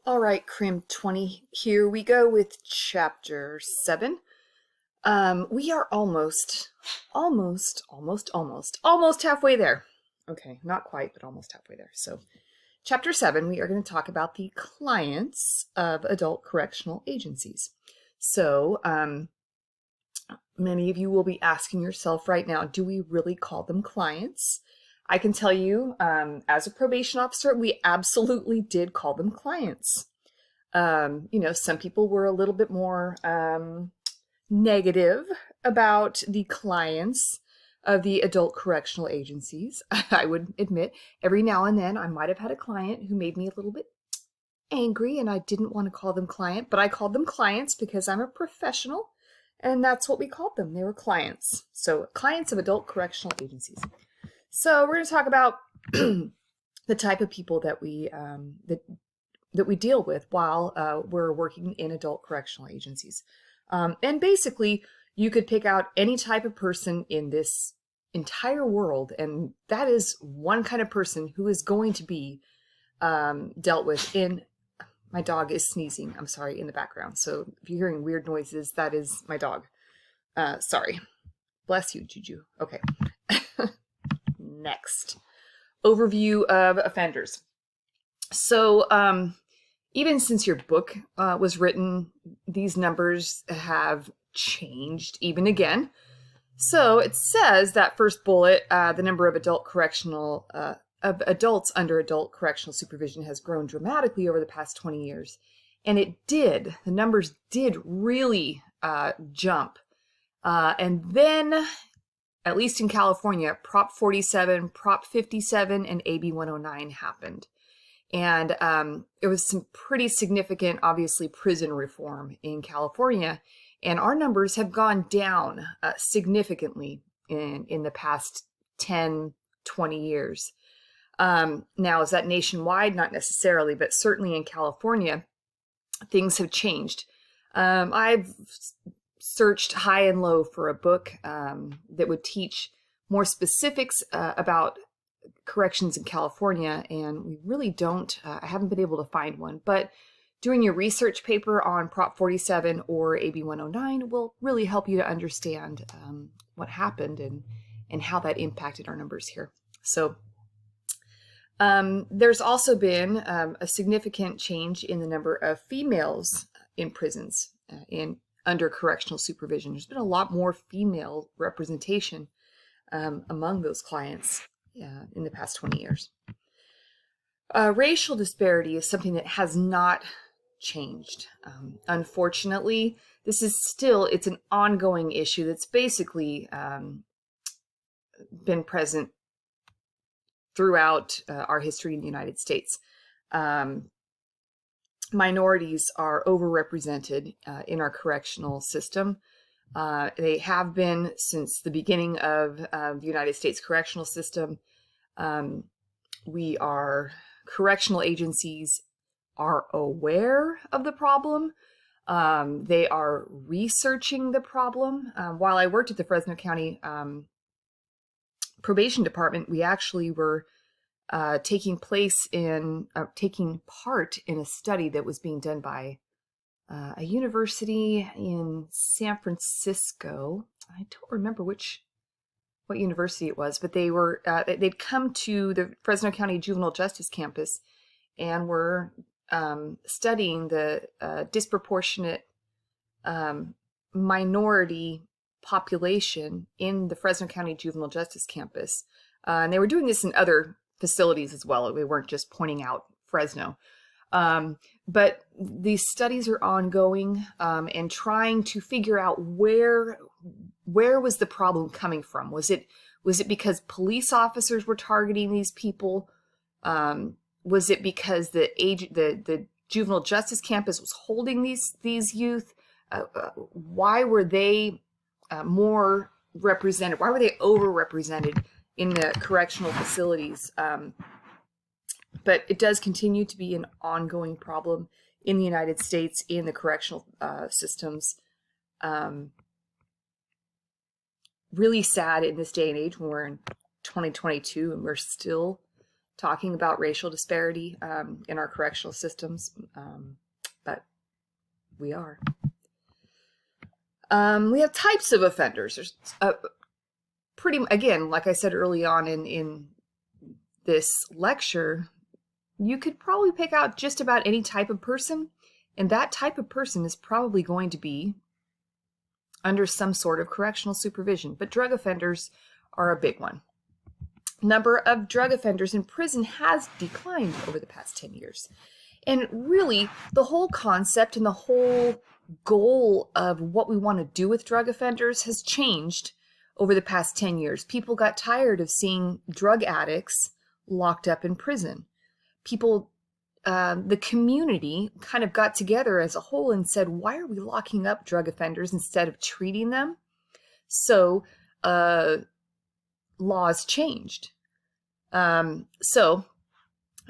All right, Crim 20, here we go with chapter 7. We are almost halfway there. Okay, not quite, but almost halfway there. So, chapter 7, we are going to talk about the clients of adult correctional agencies. So, many of you will be asking yourself right now, do we really call them clients? I can tell you, as a probation officer, we absolutely did call them clients. Some people were a little bit more negative about the clients of the adult correctional agencies. I would admit, every now and then I might have had a client who made me a little bit angry, and I didn't want to call them client, but I called them clients because I'm a professional, and that's what we called them. They were clients. So, clients of adult correctional agencies. So we're going to talk about the type of people that we deal with while we're working in adult correctional agencies. And basically, you could pick out any type of person in this entire world, and that is one kind of person who is going to be dealt with in... My dog is sneezing, I'm sorry, in the background. So if you're hearing weird noises, that is my dog. Sorry. Bless you, Juju. Okay. Next. Overview of offenders. So, even since your book was written, these numbers have changed even again. So it says that first bullet, the number of adults under adult correctional supervision has grown dramatically over the past 20 years. And it did. The numbers did really jump. And then, at least in California, Prop 47, Prop 57, and AB 109 happened. And it was some pretty significant, obviously, prison reform in California. And our numbers have gone down significantly in the past 10, 20 years. Now, is that nationwide? Not necessarily, but certainly in California, things have changed. I've searched high and low for a book that would teach more specifics about corrections in California, and we really don't, I haven't been able to find one, but doing your research paper on Prop 47 or AB 109 will really help you to understand what happened and how that impacted our numbers here. So there's also been a significant change in the number of females in prisons under correctional supervision. There's been a lot more female representation among those clients in the past 20 years. Racial disparity is something that has not changed. Unfortunately, it's an ongoing issue that's basically been present throughout our history in the United States. Minorities are overrepresented in our correctional system. They have been since the beginning of the United States correctional system. Correctional agencies are aware of the problem. They are researching the problem. While I worked at the Fresno County Probation Department, we actually were taking part in a study that was being done by a university in San Francisco. I don't remember what university it was, but they'd come to the Fresno County Juvenile Justice Campus and were studying the disproportionate minority population in the Fresno County Juvenile Justice Campus. And they were doing this in other facilities as well. They weren't just pointing out Fresno. But these studies are ongoing and trying to figure out where was the problem coming from. Was it because police officers were targeting these people? Was it because the juvenile justice campus was holding these youth? Why were they more represented? Why were they overrepresented in the correctional facilities? But it does continue to be an ongoing problem in the United States in the correctional systems. Really sad in this day and age when we're in 2022 and we're still talking about racial disparity in our correctional systems, but we are. We have types of offenders. There's again, like I said early on in this lecture, you could probably pick out just about any type of person, and that type of person is probably going to be under some sort of correctional supervision. But drug offenders are a big one. Number of drug offenders in prison has declined over the past 10 years. And really, the whole concept and the whole goal of what we want to do with drug offenders has changed over the past 10 years. People got tired of seeing drug addicts locked up in prison. People, the community kind of got together as a whole and said, why are we locking up drug offenders instead of treating them? So, laws changed. So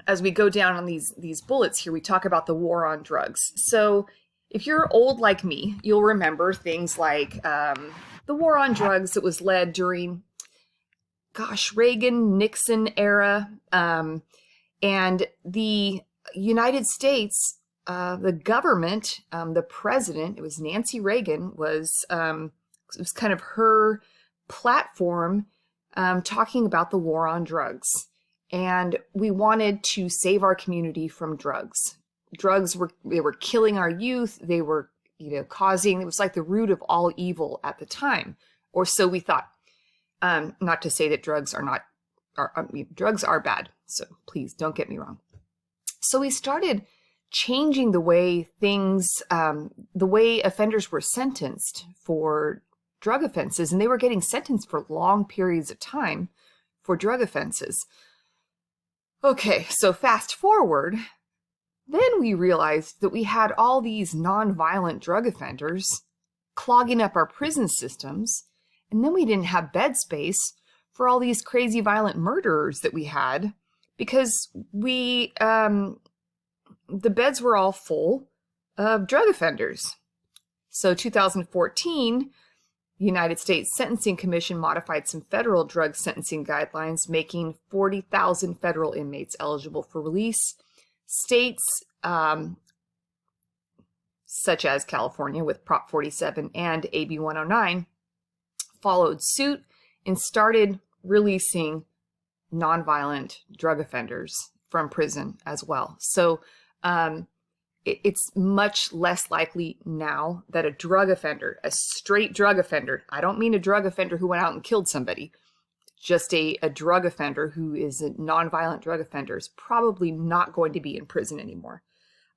as we go down on these bullets here, we talk about the war on drugs. So if you're old like me, you'll remember things like the war on drugs that was led during, Reagan, Nixon era. And the United States, the government, the president, it was Nancy Reagan, it was kind of her platform talking about the war on drugs. And we wanted to save our community from drugs. Drugs were killing our youth. They were, causing, it was like the root of all evil at the time. Or so we thought. Not to say that drugs drugs are bad. So please don't get me wrong. So we started changing the way the way offenders were sentenced for drug offenses, and they were getting sentenced for long periods of time for drug offenses. Okay, so fast forward, then we realized that we had all these nonviolent drug offenders clogging up our prison systems, and then we didn't have bed space for all these crazy violent murderers that we had, because the beds were all full of drug offenders. So 2014, the United States Sentencing Commission modified some federal drug sentencing guidelines, making 40,000 federal inmates eligible for release. States such as California with Prop 47 and AB 109 followed suit and started releasing nonviolent drug offenders from prison as well. So it's much less likely now that a drug offender, a straight drug offender, I don't mean a drug offender who went out and killed somebody, just a drug offender who is a nonviolent drug offender is probably not going to be in prison anymore.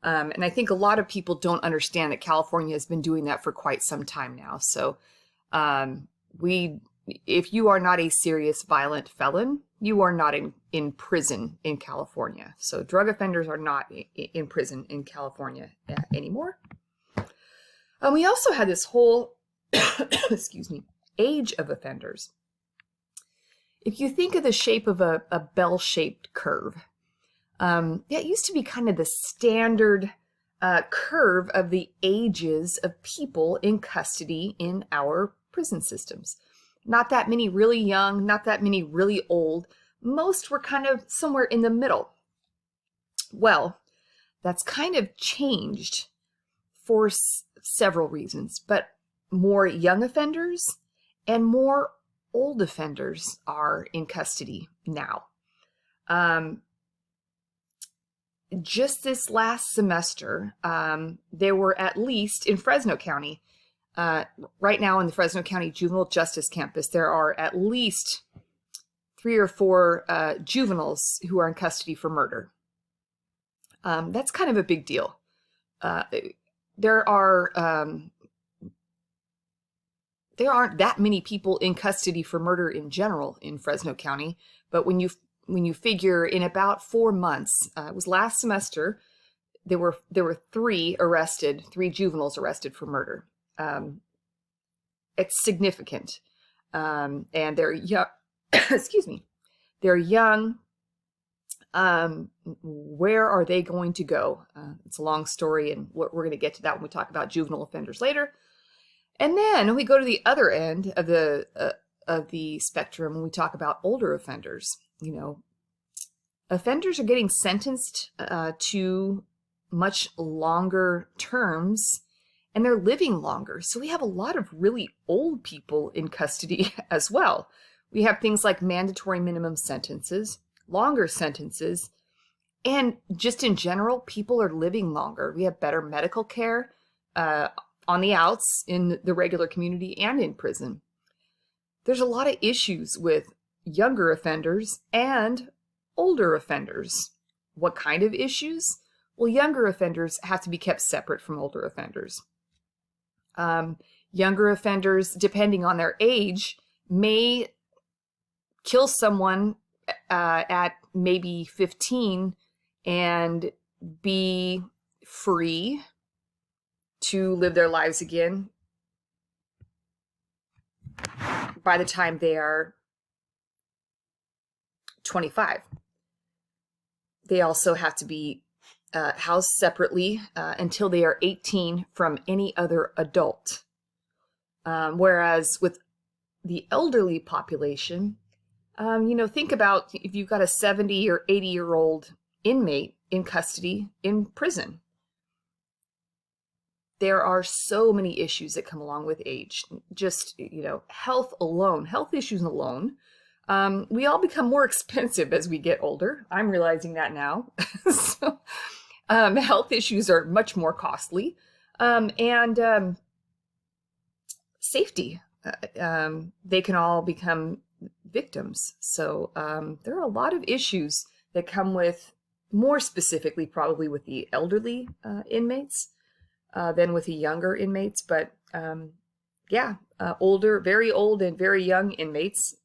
And I think a lot of people don't understand that California has been doing that for quite some time now. So if you are not a serious violent felon, you are not in prison in California. So drug offenders are not in prison in California anymore. We also had this whole, age of offenders. If you think of the shape of a bell-shaped curve, it used to be kind of the standard curve of the ages of people in custody in our prison systems. Not that many really young, not that many really old. Most were kind of somewhere in the middle. Well, that's kind of changed for several reasons, but more young offenders and more old offenders are in custody now. Just this last semester, there were at least in Fresno County, right now in the Fresno County Juvenile Justice Campus, there are at least 3 or 4 juveniles who are in custody for murder. That's kind of a big deal. There aren't that many people in custody for murder in general in Fresno County, but when you figure in about 4 months, it was last semester, there were 3 juveniles arrested for murder. It's significant. And they're young, excuse me, they're young. Where are they going to go? It's a long story, and we're going to get to that when we talk about juvenile offenders later. And then we go to the other end of the spectrum when we talk about older offenders. offenders are getting sentenced to much longer terms, and they're living longer. So we have a lot of really old people in custody as well. We have things like mandatory minimum sentences, longer sentences, and just in general, people are living longer. We have better medical care on the outs in the regular community and in prison. There's a lot of issues with younger offenders and older offenders. What kind of issues? Well, younger offenders have to be kept separate from older offenders. Younger offenders, depending on their age, may kill someone at maybe 15 and be free to live their lives again by the time they are 25. They also have to be housed separately until they are 18 from any other adult. Whereas with the elderly population, think about if you've got a 70 or 80-year-old inmate in custody in prison. There are so many issues that come along with age. Just, health alone, health issues alone. We all become more expensive as we get older. I'm realizing that now. So, health issues are much more costly. And safety. They can all become victims. So there are a lot of issues that come with, more specifically probably with the elderly inmates than with the younger inmates. But older, very old and very young inmates,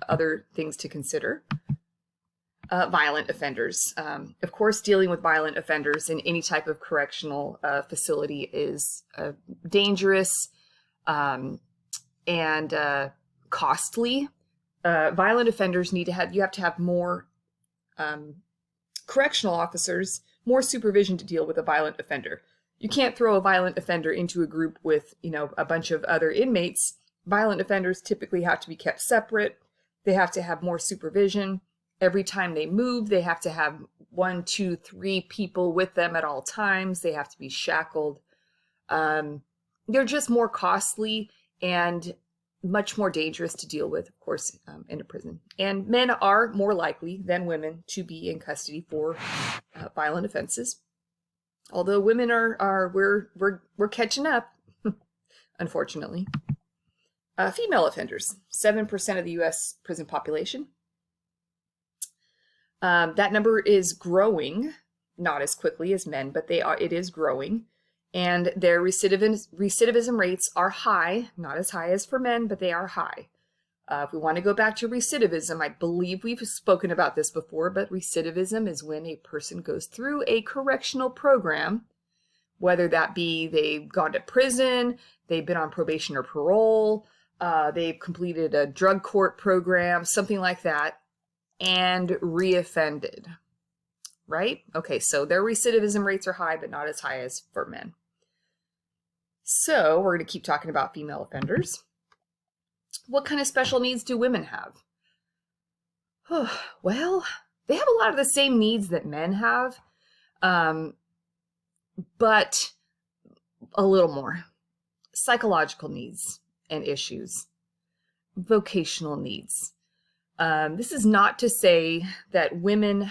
other things to consider. Violent offenders. Of course, dealing with violent offenders in any type of correctional facility is dangerous and costly. Violent offenders you have to have more correctional officers, more supervision to deal with a violent offender. You can't throw a violent offender into a group with, a bunch of other inmates. Violent offenders typically have to be kept separate. They have to have more supervision. Every time they move, they have to have 1, 2, 3 people with them at all times. They have to be shackled. They're just more costly and much more dangerous to deal with, of course, in a prison. And men are more likely than women to be in custody for violent offenses. Although women we're catching up, unfortunately. Female offenders, 7% of the U.S. prison population. That number is growing, not as quickly as men, but it is growing. And their recidivism rates are high, not as high as for men, but they are high. If we want to go back to recidivism, I believe we've spoken about this before, but recidivism is when a person goes through a correctional program, whether that be they've gone to prison, they've been on probation or parole, they've completed a drug court program, something like that, and reoffended, right? Okay, so their recidivism rates are high, but not as high as for men. So we're going to keep talking about female offenders. What kind of special needs do women have? Well, they have a lot of the same needs that men have, but a little more. Psychological needs and issues, vocational needs. This is not to say that women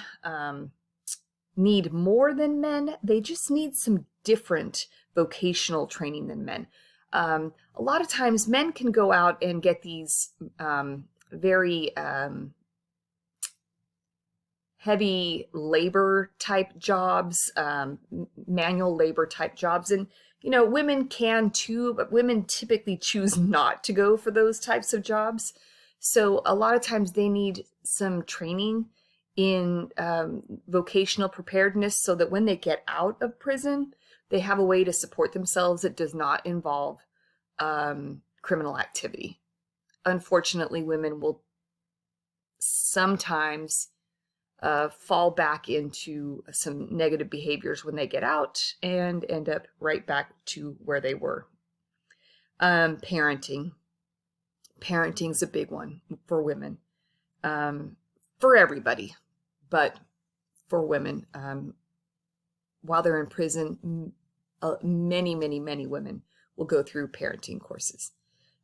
need more than men. They just need some different vocational training than men. A lot of times men can go out and get these very heavy labor type jobs, manual labor type jobs. And, women can too, but women typically choose not to go for those types of jobs. So a lot of times they need some training in vocational preparedness so that when they get out of prison, they have a way to support themselves that does not involve criminal activity. Unfortunately, women will sometimes fall back into some negative behaviors when they get out and end up right back to where they were. Parenting. Parenting's a big one for women, for everybody, but for women while they're in prison. Many, many, many women will go through parenting courses.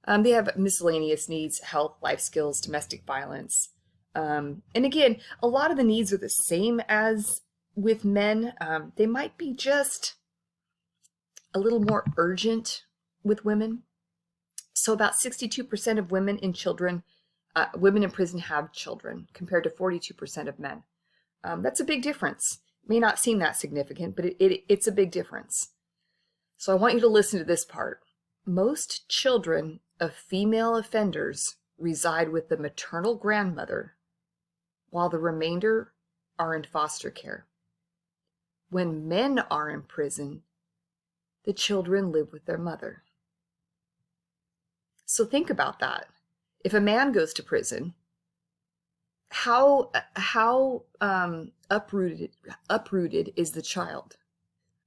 They have miscellaneous needs, health, life skills, domestic violence. And again, a lot of the needs are the same as with men. They might be just a little more urgent with women. So about 62% of women in prison have children, compared to 42% of men. That's a big difference. It may not seem that significant, but it's a big difference. So I want you to listen to this part. Most children of female offenders reside with the maternal grandmother, while the remainder are in foster care. When men are in prison, the children live with their mother. So think about that. If a man goes to prison, how uprooted is the child?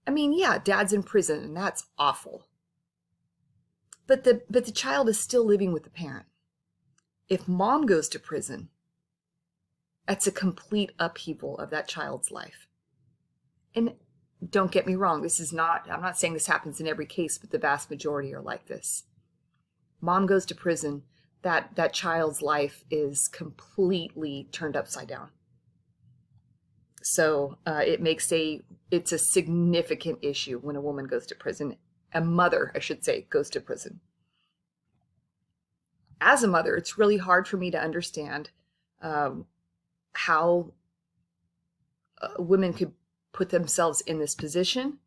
I mean, yeah, dad's in prison and that's awful. But the child is still living with the parent. If mom goes to prison, that's a complete upheaval of that child's life. And don't get me wrong, I'm not saying this happens in every case, but the vast majority are like this. Mom goes to prison, that child's life is completely turned upside down. So it's a significant issue when a woman goes to prison. A mother, I should say, goes to prison. As a mother, it's really hard for me to understand how women could put themselves in this position.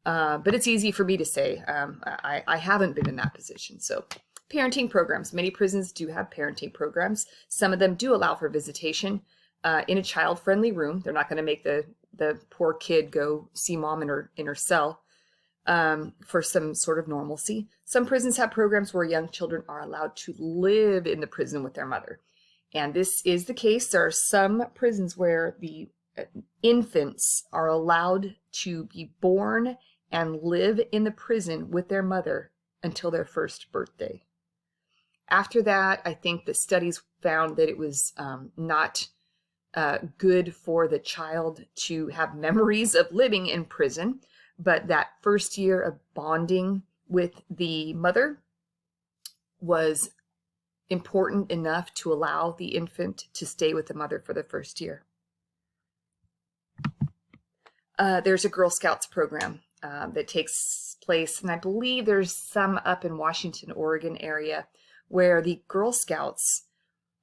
But it's easy for me to say. I haven't been in that position. So parenting programs. Many prisons do have parenting programs. Some of them do allow for visitation in a child-friendly room. They're not going to make the poor kid go see mom in her cell for some sort of normalcy. Some prisons have programs where young children are allowed to live in the prison with their mother. And this is the case. There are some prisons where the infants are allowed to be born and live in the prison with their mother until their first birthday. After that, I think the studies found that it was not good for the child to have memories of living in prison, but that first year of bonding with the mother was important enough to allow the infant to stay with the mother for the first year. There's a Girl Scouts program that takes place, and I believe there's some up in Washington, Oregon area, where the Girl Scouts,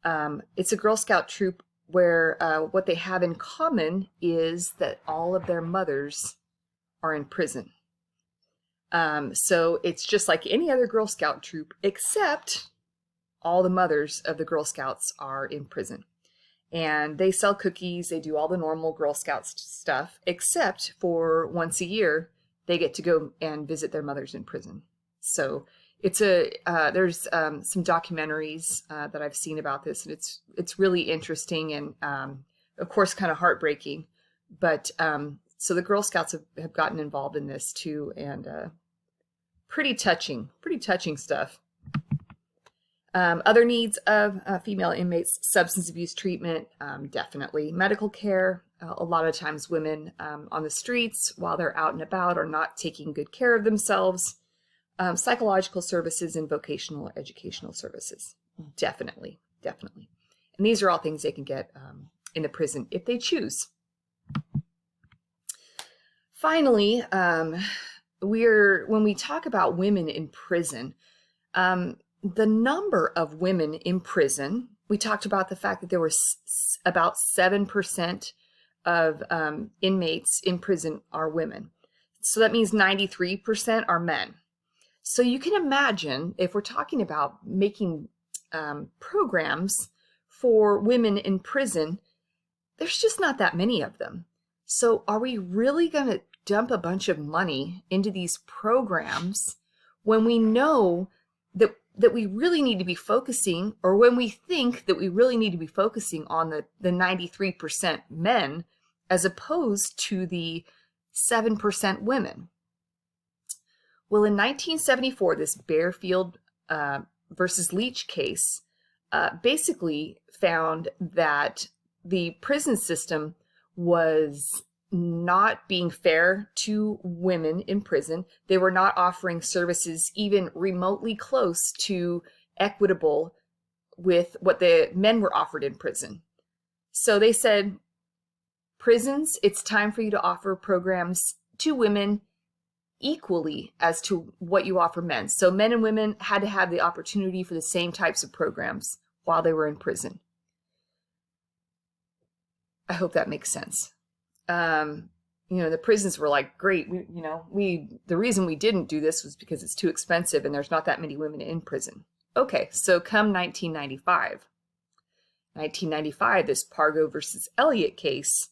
it's a Girl Scout troop where what they have in common is that all of their mothers are in prison. So it's just like any other Girl Scout troop, except all the mothers of the Girl Scouts are in prison. And they sell cookies, they do all the normal Girl Scout stuff, except for once a year, they get to go and visit their mothers in prison. So it's there's some documentaries that I've seen about this, and it's really interesting and of course kind of heartbreaking. But so the Girl Scouts have gotten involved in this too, and pretty touching stuff. Other needs of female inmates: substance abuse treatment, definitely. Medical care. A lot of times women on the streets while they're out and about are not taking good care of themselves. Psychological services and vocational educational services. Definitely. And these are all things they can get in the prison if they choose. Finally, when we talk about women in prison, the number of women in prison, we talked about the fact that there were about 7% of inmates in prison are women. So that means 93% are men. So you can imagine, if we're talking about making programs for women in prison, there's just not that many of them. So are we really going to dump a bunch of money into these programs when we know that we really need to be focusing, or when we think that we really need to be focusing on the 93% men as opposed to the 7% women? Well, in 1974, this Bearfield versus Leach case basically found that the prison system was not being fair to women in prison. They were not offering services even remotely close to equitable with what the men were offered in prison. So they said, prisons, it's time for you to offer programs to women equally as to what you offer men. So men and women had to have the opportunity for the same types of programs while they were in prison. I hope that makes sense. The prisons were like, great. The reason we didn't do this was because it's too expensive and there's not that many women in prison. Okay, so come 1995. 1995, this Pargo versus Elliott case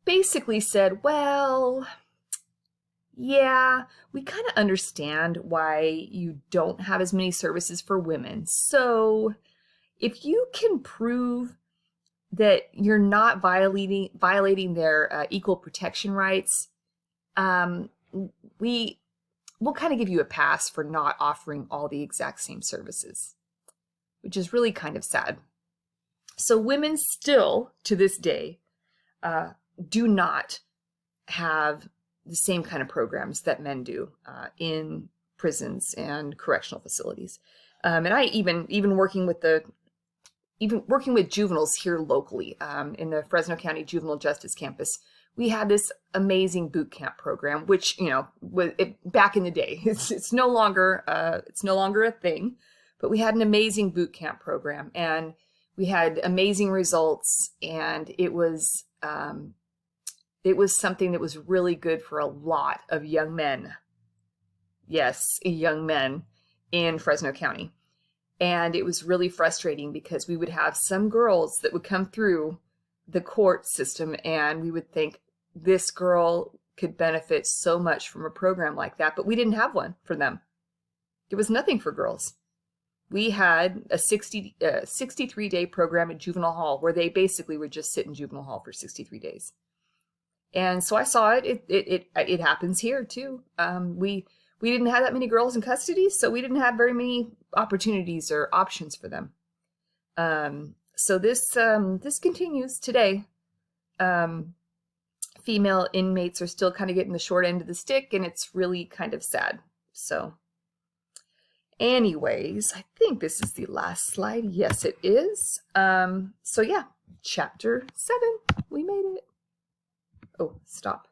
basically said, well, yeah, we kind of understand why you don't have as many services for women. So if you can prove that you're not violating their equal protection rights, we'll kind of give you a pass for not offering all the exact same services, which is really kind of sad. So women still, to this day, do not have the same kind of programs that men do in prisons and correctional facilities. And I even working with juveniles here locally in the Fresno County Juvenile Justice Campus, we had this amazing boot camp program, which was back in the day. It's no longer a thing, but we had an amazing boot camp program, and we had amazing results, and it was something that was really good for a lot of young men. Yes, young men in Fresno County. And it was really frustrating because we would have some girls that would come through the court system and we would think this girl could benefit so much from a program like that, but we didn't have one for them. There was nothing for girls. We had a 63-day program at juvenile hall where they basically would just sit in juvenile hall for 63 days. And so I saw it. It happens here too. We didn't have that many girls in custody, so we didn't have very many opportunities or options for them. So this continues today. Female inmates are still kind of getting the short end of the stick, and it's really kind of sad. So anyways, I think this is the last slide. Yes, it is. So yeah, chapter 7. We made it. Oh, stop.